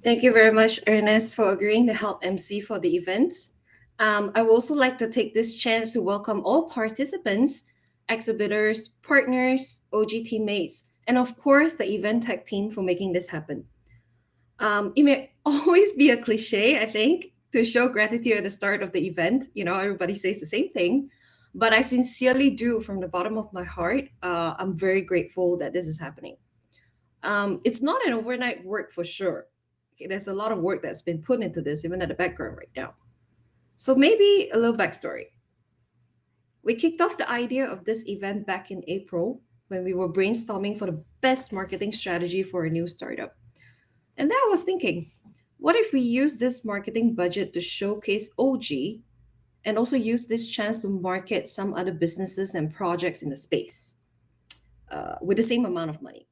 Thank you very much, Ernest, for agreeing to help MC for the events. I would also like to take this chance to welcome all participants, exhibitors, partners, OG teammates, and of course, the event tech team for making this happen. It may always be a cliche, I think, to show gratitude at the start of the event. You know, everybody says the same thing, but I sincerely do from the bottom of my heart. I'm very grateful that this is happening. It's not an overnight work for sure. Okay, there's a lot of work that's been put into this, even at the background right now. So maybe a little backstory. We kicked off the idea of this event back in April when we were brainstorming for the best marketing strategy for a new startup. And then I was thinking, what if we use this marketing budget to showcase OG and also use this chance to market some other businesses and projects in the space with the same amount of money?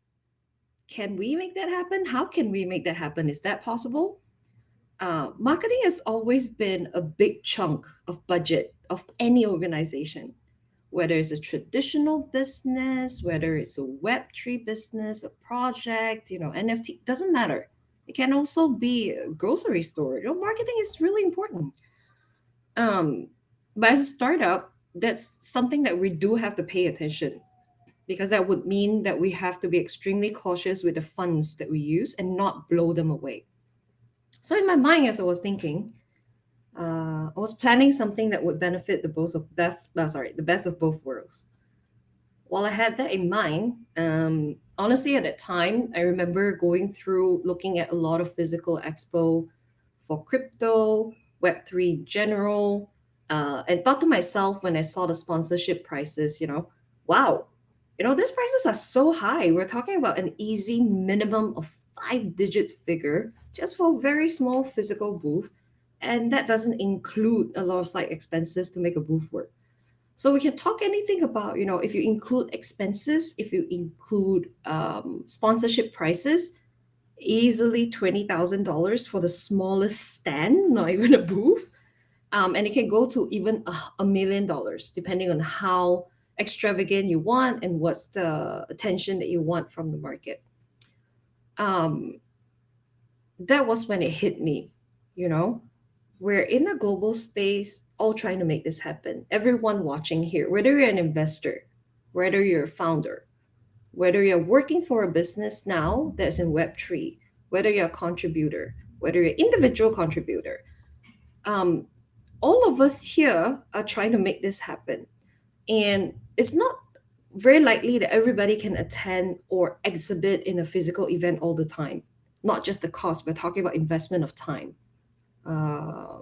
Can we make that happen? How can we make that happen? Is that possible? Marketing has always been a big chunk of budget of any organization, whether it's a traditional business, whether it's a Web3 business, a project, NFT, doesn't matter. It can also be a grocery store. Marketing is really important. Um, but as a startup, that's something that we do have to pay attention because that would mean that we have to be extremely cautious with the funds that we use and not blow them away. So in my mind, as I was thinking, I was planning something that would benefit the best of both worlds. While I had that in mind, honestly, at that time, I remember going through looking at a lot of physical expo for crypto, Web3 general, and thought to myself when I saw the sponsorship prices, wow, these prices are so high. We're talking about an easy minimum of 5-digit figure just for a very small physical booth. And that doesn't include a lot of side expenses to make a booth work. So we can talk anything about, if you include expenses, if you include sponsorship prices, easily $20,000 for the smallest stand, not even a booth. And it can go to even $1 million, depending on how extravagant you want and what's the attention that you want from the market. Um, that was when it hit me, you know, we're in a global space, all trying to make this happen. Everyone watching here, whether you're an investor, whether you're a founder, whether you're working for a business now that's in Web3, whether you're a contributor, whether you're an individual contributor, um, all of us here are trying to make this happen. And it's not very likely that everybody can attend or exhibit in a physical event all the time. Not just the cost, we're talking about investment of time, uh,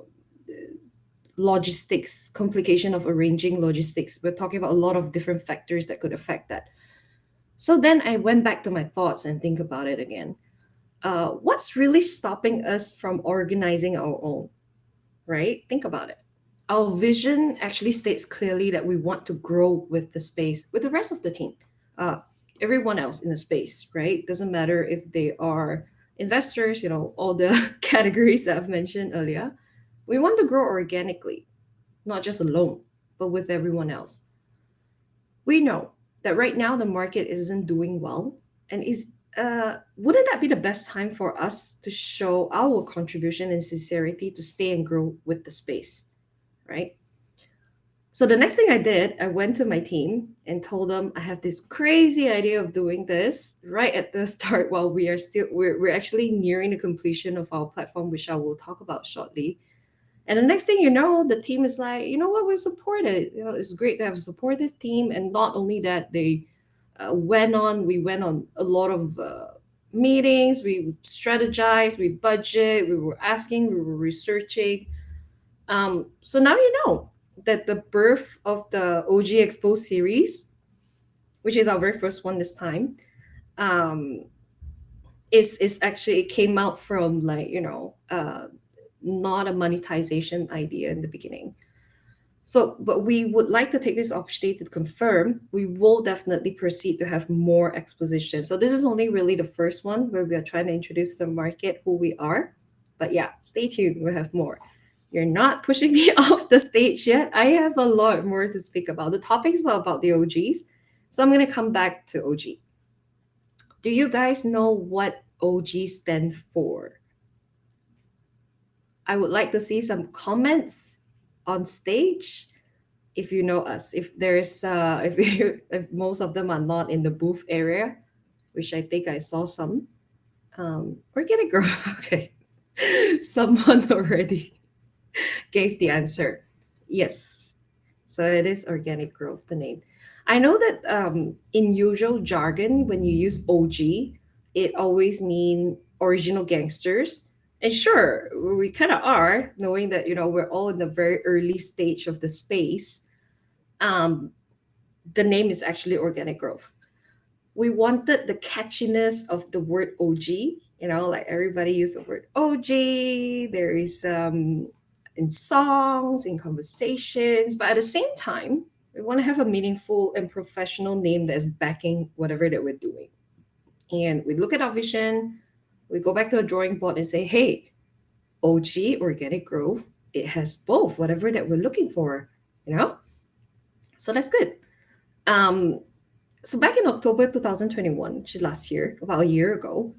logistics, complication of arranging logistics. We're talking about a lot of different factors that could affect that. So then I went back to my thoughts and think about it again. What's really stopping us from organizing our own, right? Think about it. Our vision actually states clearly that we want to grow with the space, with the rest of the team, uh, everyone else in the space, right? Doesn't matter if they are investors, all the categories that I've mentioned earlier. We want to grow organically, not just alone, but with everyone else. We know that right now the market isn't doing well, and is wouldn't that be the best time for us to show our contribution and sincerity to stay and grow with the space, right? So the next thing I did, I went to my team and told them I have this crazy idea of doing this right at the start while we're actually nearing the completion of our platform, which I will talk about shortly. And the next thing you know, the team is like, you know what, we support it. It's great to have a supportive team. And not only that, we went on a lot of meetings, we strategized, we budget, we were asking, we were researching. So now you know that the birth of the OG Expo series, which is our very first one this time, um, is actually it came out from like not a monetization idea in the beginning. So, but we would like to take this opportunity to confirm we will definitely proceed to have more exposition. So, this is only really the first one where we are trying to introduce the market who we are. But yeah, stay tuned, we'll have more. You're not pushing me off the stage yet. I have a lot more to speak about. The topics were about the OGs. So, I'm going to come back to OG. Do you guys know what OG stand for? I would like to see some comments on stage if you know us. If there's if you if most of them are not in the booth area, which I think I saw some. Organic growth. Okay. Someone already gave the answer. Yes. So it is organic growth, the name. I know that in usual jargon, when you use OG, it always mean original gangsters. And sure, we kind of are, knowing that, we're all in the very early stage of the space. Um, the name is actually organic growth. We wanted the catchiness of the word OG, like everybody use the word OG. There is in songs, in conversations, but at the same time, we want to have a meaningful and professional name that's backing whatever that we're doing. And we look at our vision, we go back to a drawing board and say, hey, OG, organic growth, it has both, whatever that we're looking for, you know? So that's good. Um, so back in October 2021, which is last year, about a year ago,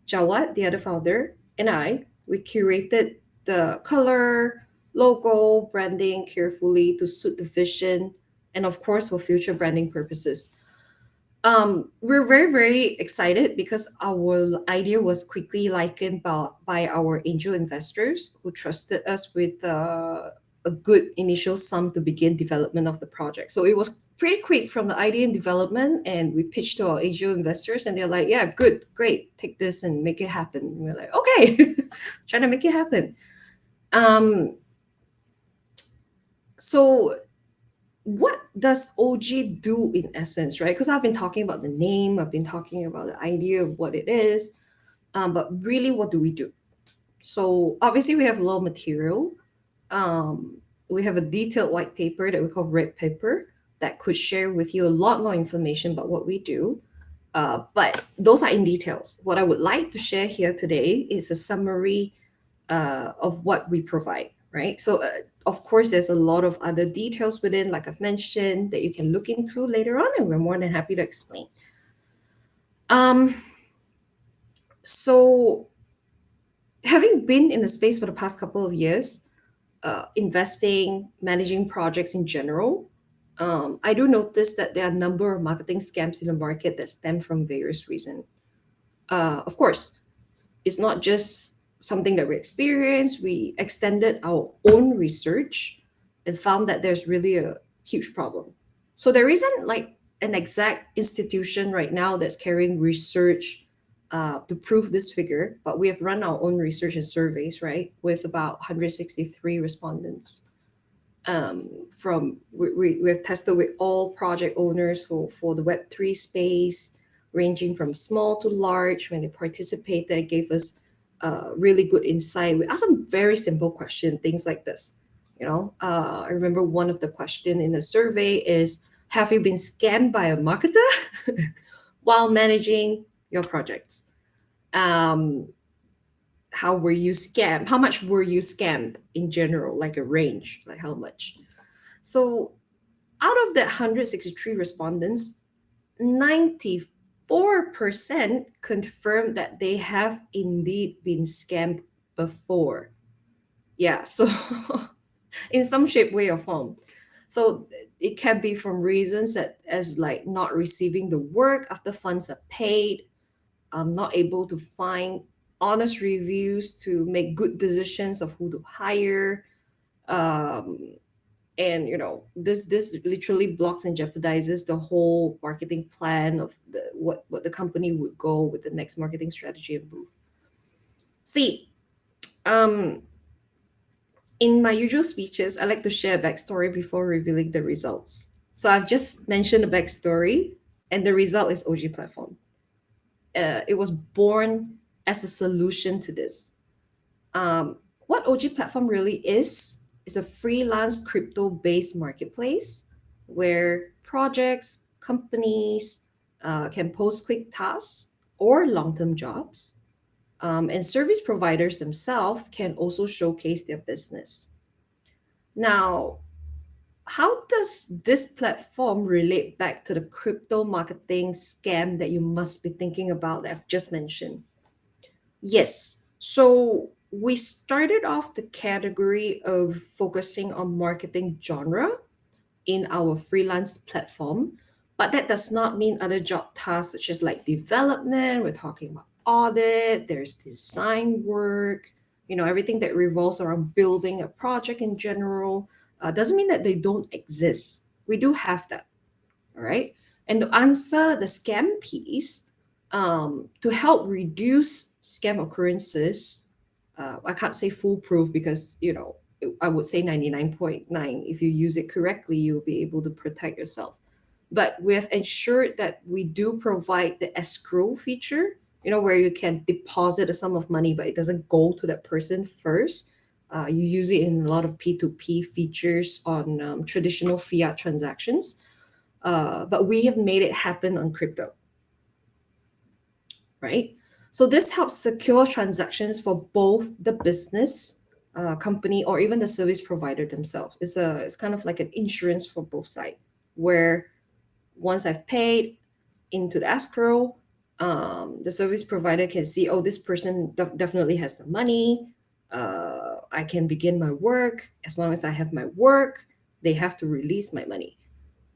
Jawad, the other founder, and I, we curated the color, logo, branding carefully to suit the vision and of course for future branding purposes. We're very, very excited because our idea was quickly likened by our angel investors who trusted us with a good initial sum to begin development of the project. So it was pretty quick from the idea and development, and we pitched to our angel investors, and they're like, "Yeah, good, great, take this and make it happen." And we're like, "Okay, trying to make it happen." Um, so what does OG do in essence, right? Because I've been talking about the name, I've been talking about the idea of what it is, but really, what do we do? So obviously, we have a lot of material. Um, we have a detailed white paper that we call red paper that could share with you a lot more information about what we do. But those are in details. What I would like to share here today is a summary of what we provide, right? So, of course, there's a lot of other details within, like I've mentioned, that you can look into later on, and we're more than happy to explain. Um, so, having been in the space for the past couple of years, investing, managing projects in general, I do notice that there are a number of marketing scams in the market that stem from various reasons. Of course, it's not just something that we experienced. We extended our own research and found that there's really a huge problem. So there isn't like an exact institution right now that's carrying research to prove this figure, but we have run our own research and surveys, right, with about 163 respondents. We have tested with all project owners for the Web3 space, ranging from small to large. When they participated, it gave us really good insight. We asked some very simple questions, things like this. I remember one of the question in the survey is, have you been scammed by a marketer while managing your projects? Um, how were you scammed? How much were you scammed in general, like a range, like how much? So out of that 163 respondents, 94% confirmed that they have indeed been scammed before. Yeah, so in some shape, way, or form. So it can be from reasons that as like not receiving the work after funds are paid, not able to find honest reviews to make good decisions of who to hire, um, and this literally blocks and jeopardizes the whole marketing plan of what the company would go with the next marketing strategy and move. See, um, in my usual speeches, I like to share a backstory before revealing the results. So I've just mentioned the backstory, and the result is OG platform. It was born as a solution to this. What OG Platform really is a freelance crypto based marketplace where projects, companies can post quick tasks or long term jobs. And service providers themselves can also showcase their business. Now, how does this platform relate back to the crypto marketing scam that you must be thinking about that I've just mentioned? Yes. So we started off the category of focusing on marketing genre in our freelance platform, but that does not mean other job tasks such as like development. We're talking about audit, there's design work, everything that revolves around building a project in general. Doesn't mean that they don't exist. We do have that. All right. And to answer the scam piece, to help reduce scam occurrences, I can't say foolproof because, I would say 99.9. If you use it correctly, you'll be able to protect yourself. But we have ensured that we do provide the escrow feature, where you can deposit a sum of money, but it doesn't go to that person first. You use it in a lot of P2P features on traditional fiat transactions, but we have made it happen on crypto, right? So this helps secure transactions for both the business company or even the service provider themselves. It's kind of like an insurance for both sides, where once I've paid into the escrow, the service provider can see, oh, this person definitely has the money. I can begin my work. As long as I have my work, they have to release my money.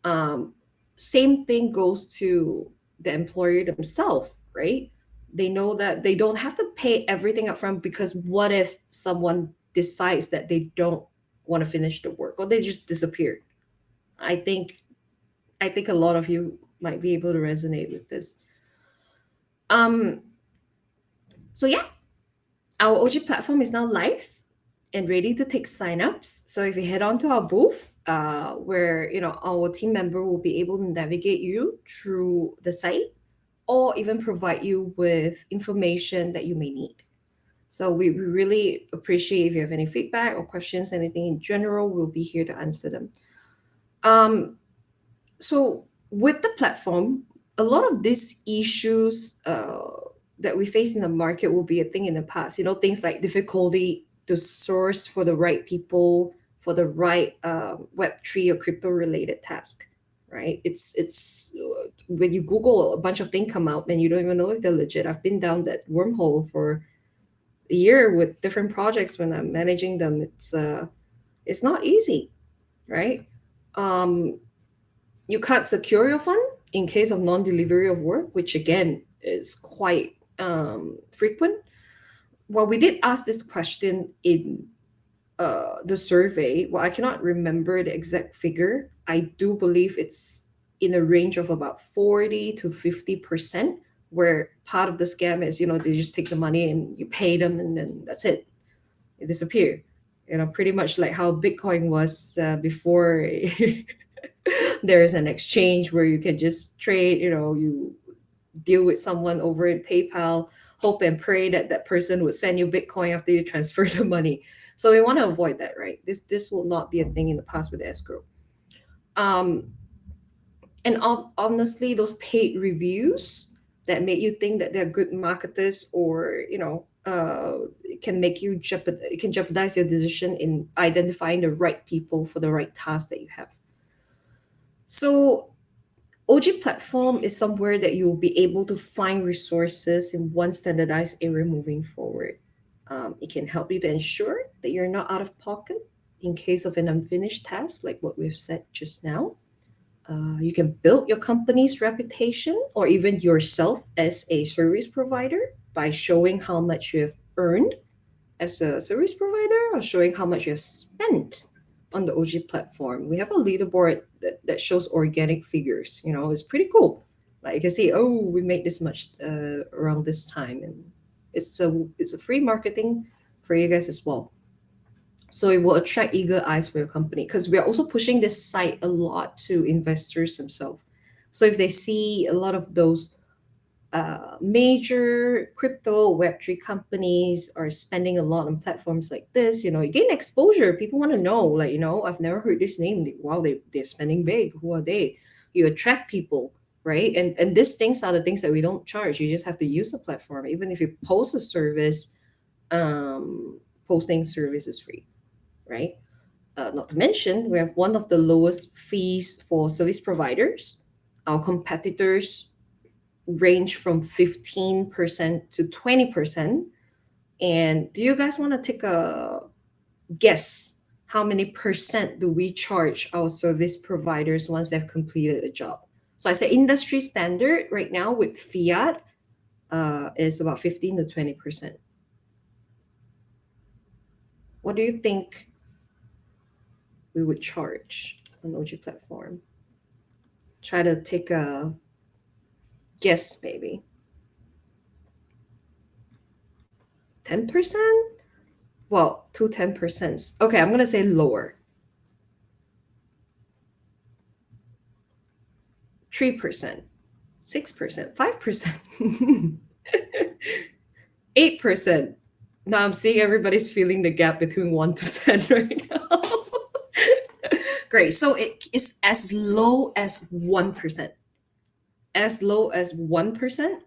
um, Same thing goes to the employer themselves, right? They know that they don't have to pay everything up front, because what if someone decides that they don't want to finish the work or they just disappear? I think i think a lot of you might be able to resonate with this. um so yeah, our OG platform is now live and ready to take signups. So if you head on to our booth, where our team member will be able to navigate you through the site or even provide you with information that you may need. So we really appreciate if you have any feedback or questions, anything in general, we'll be here to answer them. Um, so with the platform, a lot of these issues that we face in the market will be a thing in the past. Things like difficulty to source for the right people for the right Web3 or crypto related task. Right? It's when you Google, a bunch of things come out and you don't even know if they're legit. I've been down that wormhole for a year with different projects when I'm managing them. It's not easy, right? Um, you can't secure your fund in case of non-delivery of work, which again is quite frequent. Well, we did ask this question in the survey. Well, I cannot remember the exact figure. I do believe it's in a range of about 40 to 50%, where part of the scam is, they just take the money and you pay them and then that's it. It disappear. Pretty much like how Bitcoin was before there is an exchange where you can just trade, you deal with someone over in PayPal, hope and pray that that person would send you Bitcoin after you transfer the money. So we want to avoid that, right? This will not be a thing in the past with escrow. Um, and honestly, those paid reviews that make you think that they're good marketers, or it can make you it can jeopardize your decision in identifying the right people for the right task that you have. So OG platform is somewhere that you will be able to find resources in one standardized area moving forward. It can help you to ensure that you're not out of pocket in case of an unfinished task, like what we've said just now. You can build your company's reputation or even yourself as a service provider by showing how much you have earned as a service provider or showing how much you have spent on the OG platform. We have a leaderboard that shows organic figures. It's pretty cool. Like you can see, oh, we made this much around this time, and it's a free marketing for you guys as well. So it will attract eager eyes for your company, because we are also pushing this site a lot to investors themselves. So if they see a lot of those major crypto Web3 companies are spending a lot on platforms like this. You gain exposure. People want to know, like, I've never heard this name. Wow, they're spending big. Who are they? You attract people, right? And these things are the things that we don't charge. You just have to use the platform. Even if you post a service, posting service is free, right? Not to mention, we have one of the lowest fees for service providers. Our competitors range from 15% to 20%. And do you guys want to take a guess how many percent do we charge our service providers once they've completed a job? So I say industry standard right now with fiat is about 15 to 20%. What do you think we would charge on OG platform? Try to take a guess, maybe 10%. Well, two 10%. Okay, I'm gonna say lower. 3%, 6%, 5%, 8%. Now I'm seeing everybody's feeling the gap between 1 to 10 right now. Great. So it is as low as 1%. As low as 1%.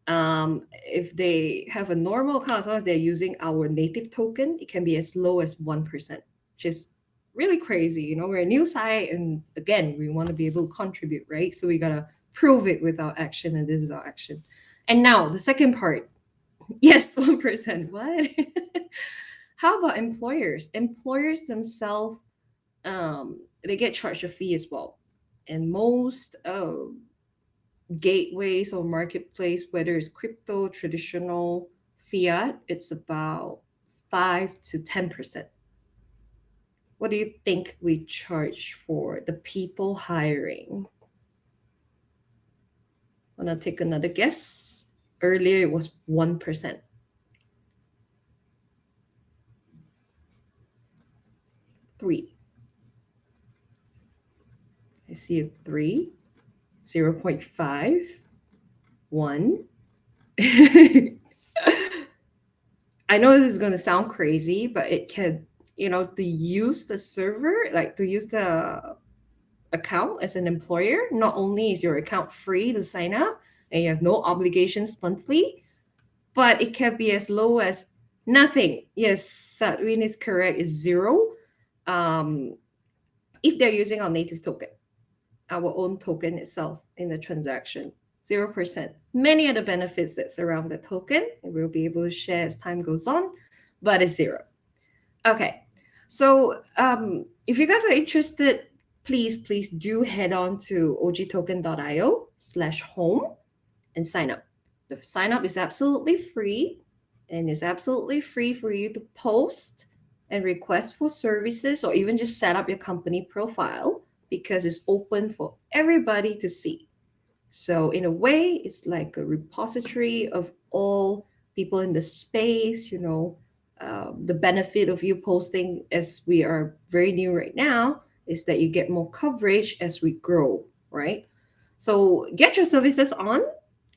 If they have a normal account, as long as they're using our native token, it can be as low as 1%, which is really crazy. We're a new site, and again, we want to be able to contribute, right? So we got to prove it with our action, and this is our action. And now the second part. Yes, 1%. What? How about employers? Employers themselves, they get charged a fee as well. And most gateways or marketplace, whether it's crypto, traditional, fiat, it's about 5 to 10%. What do you think we charge for the people hiring? Wanna take another guess? Earlier it was 1%. 3. I see a 3. 0.5. 1. I know this is going to sound crazy, but it can, to use the server, like to use the account as an employer, not only is your account free to sign up and you have no obligations monthly, but it can be as low as nothing. Yes, Satwin is correct, is 0. If they're using our native token, our own token itself in the transaction. 0%. Many other benefits that surround the token, and we'll be able to share as time goes on, but it's 0. Okay, so if you guys are interested, please do head on to ogtoken.io/home and sign up. The sign up is absolutely free, and it's absolutely free for you to post and request for services or even just set up your company profile because it's open for everybody to see. So in a way, it's like a repository of all people in the space. The benefit of you posting, as we are very new right now, is that you get more coverage as we grow, right? So get your services on,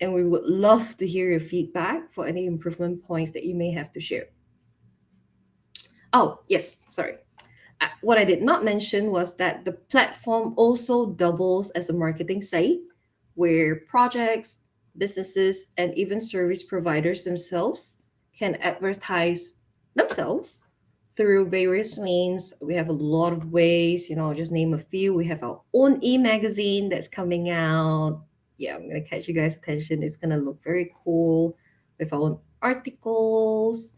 and we would love to hear your feedback for any improvement points that you may have to share. Oh, yes, sorry. What I did not mention was that the platform also doubles as a marketing site where projects, businesses, and even service providers themselves can advertise themselves through various means. We have a lot of ways, I'll just name a few. We have our own e-magazine that's coming out. Yeah, I'm going to catch you guys' attention. It's going to look very cool with our own articles,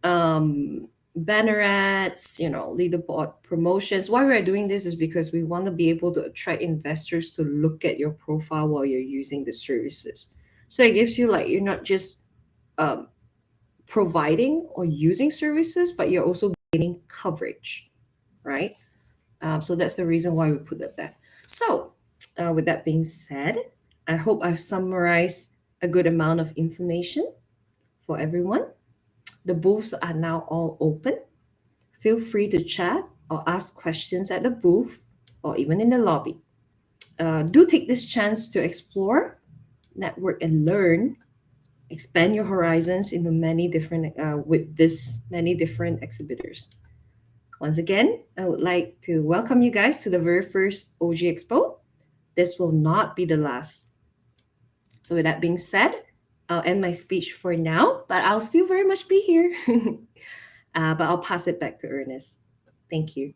banner ads, leaderboard promotions. Why we're doing this is because we want to be able to attract investors to look at your profile while you're using the services. So it gives you you're not just providing or using services, but you're also gaining coverage, right? So that's the reason why we put that there. So with that being said, I hope I've summarized a good amount of information for everyone. The booths are now all open. Feel free to chat or ask questions at the booth or even in the lobby. Do take this chance to explore network, and learn. Expand your horizons into many different with this many different exhibitors. Once again, I would like to welcome you guys to the very first OG Expo. This will not be the last. So with that being said, I'll end my speech for now, but I'll still very much be here. But I'll pass it back to Ernest. Thank you.